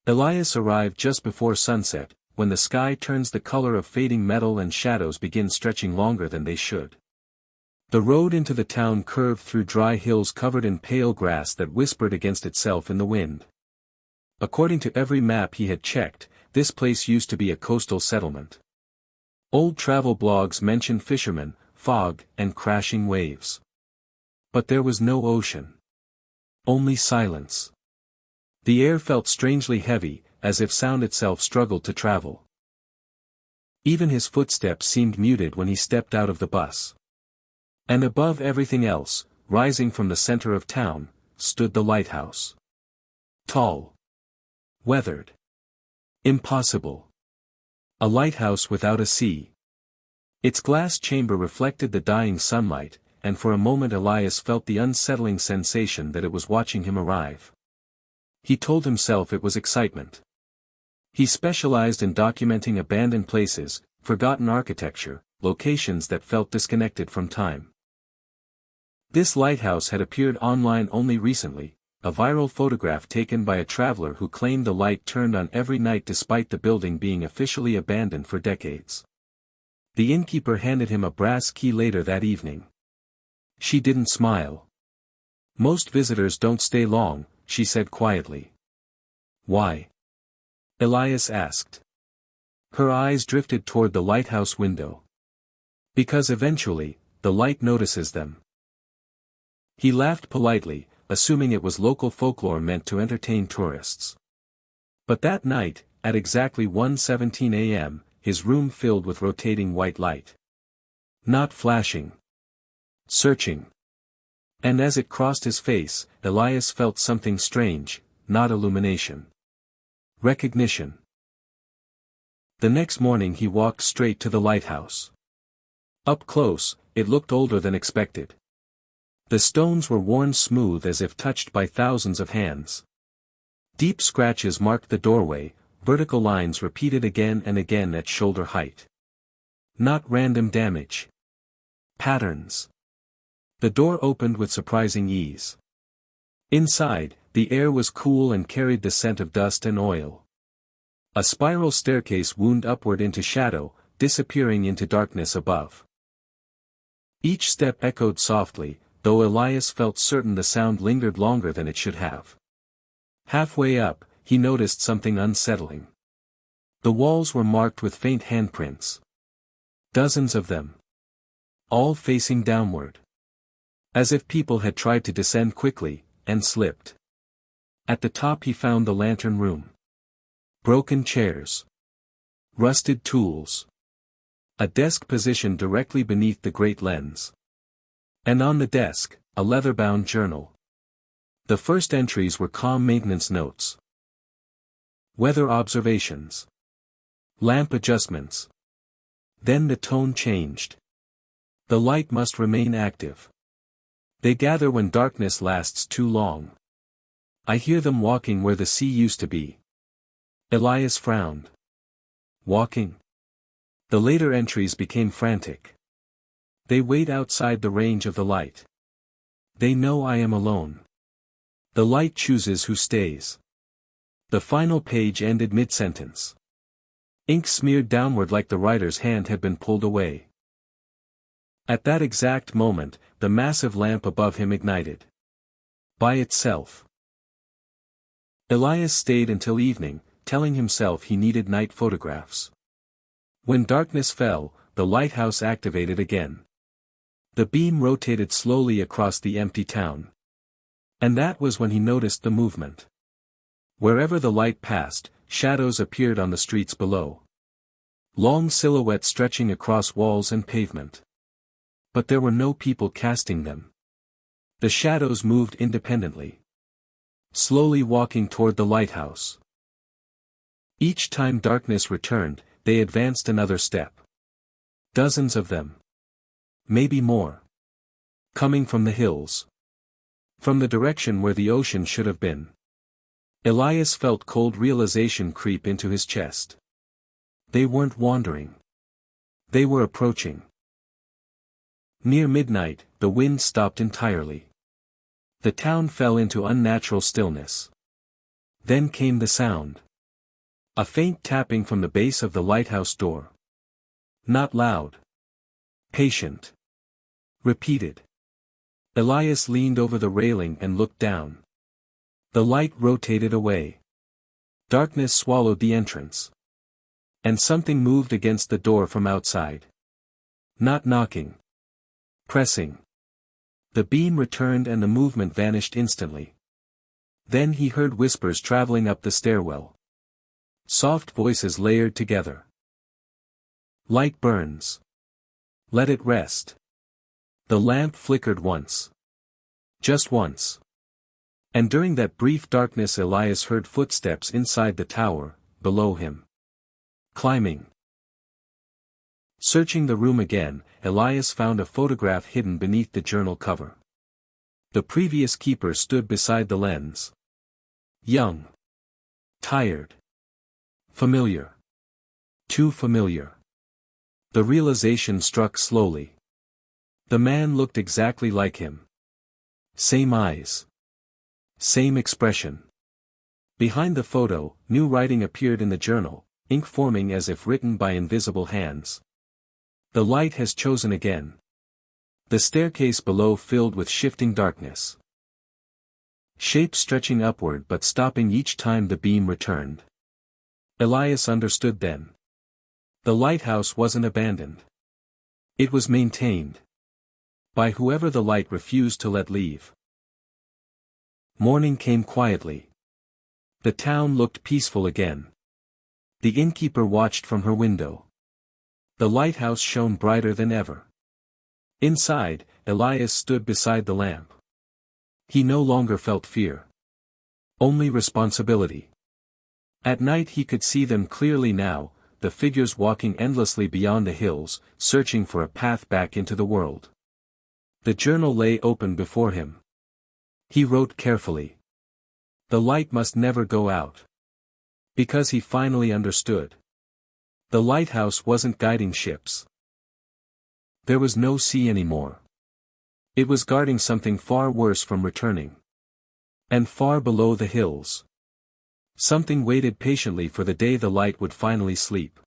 Elias arrived just before sunset, when the sky turns the color of fading metal and shadows begin stretching longer than they should. The road into the town curved through dry hills covered in pale grass that whispered against itself in the wind. According to every map he had checked, this place used to be a coastal settlement. Old travel blogs mentioned fishermen, fog, and crashing waves. But there was no ocean. Only silence. The air felt strangely heavy, as if sound itself struggled to travel. Even his footsteps seemed muted when he stepped out of the bus. And above everything else, rising from the center of town, stood the lighthouse. Tall. Weathered. Impossible. A lighthouse without a sea. Its glass chamber reflected the dying sunlight, and for a moment Elias felt the unsettling sensation that it was watching him arrive. He told himself it was excitement. He specialized in documenting abandoned places, forgotten architecture, locations that felt disconnected from time. This lighthouse had appeared online only recently, a viral photograph taken by a traveler who claimed the light turned on every night despite the building being officially abandoned for decades. The innkeeper handed him a brass key later that evening. She didn't smile. "Most visitors don't stay long," she said quietly. "Why?" Elias asked. Her eyes drifted toward the lighthouse window. "Because eventually, the light notices them." He laughed politely, assuming it was local folklore meant to entertain tourists. But that night, at exactly 1:17 a.m., his room filled with rotating white light. Not flashing. Searching. And as it crossed his face, Elias felt something strange, not illumination. Recognition. The next morning he walked straight to the lighthouse. Up close, it looked older than expected. The stones were worn smooth as if touched by thousands of hands. Deep scratches marked the doorway, vertical lines repeated again and again at shoulder height. Not random damage. Patterns. The door opened with surprising ease. Inside, the air was cool and carried the scent of dust and oil. A spiral staircase wound upward into shadow, disappearing into darkness above. Each step echoed softly, though Elias felt certain the sound lingered longer than it should have. Halfway up, he noticed something unsettling. The walls were marked with faint handprints. Dozens of them. All facing downward. As if people had tried to descend quickly, and slipped. At the top he found the lantern room. Broken chairs. Rusted tools. A desk positioned directly beneath the great lens. And on the desk, a leather-bound journal. The first entries were calm maintenance notes. Weather observations. Lamp adjustments. Then the tone changed. The light must remain active. They gather when darkness lasts too long. I hear them walking where the sea used to be. Elias frowned. Walking? The later entries became frantic. They wait outside the range of the light. They know I am alone. The light chooses who stays. The final page ended mid-sentence. Ink smeared downward like the writer's hand had been pulled away. At that exact moment, the massive lamp above him ignited. By itself. Elias stayed until evening, telling himself he needed night photographs. When darkness fell, the lighthouse activated again. The beam rotated slowly across the empty town. And that was when he noticed the movement. Wherever the light passed, shadows appeared on the streets below. Long silhouettes stretching across walls and pavement. But there were no people casting them. The shadows moved independently. Slowly walking toward the lighthouse. Each time darkness returned, they advanced another step. Dozens of them. Maybe more. Coming from the hills. From the direction where the ocean should have been. Elias felt cold realization creep into his chest. They weren't wandering. They were approaching. Near midnight, the wind stopped entirely. The town fell into unnatural stillness. Then came the sound. A faint tapping from the base of the lighthouse door. Not loud. Patient. Repeated. Elias leaned over the railing and looked down. The light rotated away. Darkness swallowed the entrance. And something moved against the door from outside. Not knocking. Pressing. The beam returned and the movement vanished instantly. Then he heard whispers traveling up the stairwell. Soft voices layered together. Light burns. Let it rest. The lamp flickered once. Just once. And during that brief darkness Elias heard footsteps inside the tower, below him. Climbing. Searching the room again, Elias found a photograph hidden beneath the journal cover. The previous keeper stood beside the lens. Young. Tired. Familiar. Too familiar. The realization struck slowly. The man looked exactly like him. Same eyes. Same expression. Behind the photo, new writing appeared in the journal, ink forming as if written by invisible hands. The light has chosen again. The staircase below filled with shifting darkness. Shapes stretching upward but stopping each time the beam returned. Elias understood then. The lighthouse wasn't abandoned. It was maintained. By whoever the light refused to let leave. Morning came quietly. The town looked peaceful again. The innkeeper watched from her window. The lighthouse shone brighter than ever. Inside, Elias stood beside the lamp. He no longer felt fear. Only responsibility. At night he could see them clearly now, the figures walking endlessly beyond the hills, searching for a path back into the world. The journal lay open before him. He wrote carefully. The light must never go out. Because he finally understood. The lighthouse wasn't guiding ships. There was no sea anymore. It was guarding something far worse from returning. And far below the hills. Something waited patiently for the day the light would finally sleep.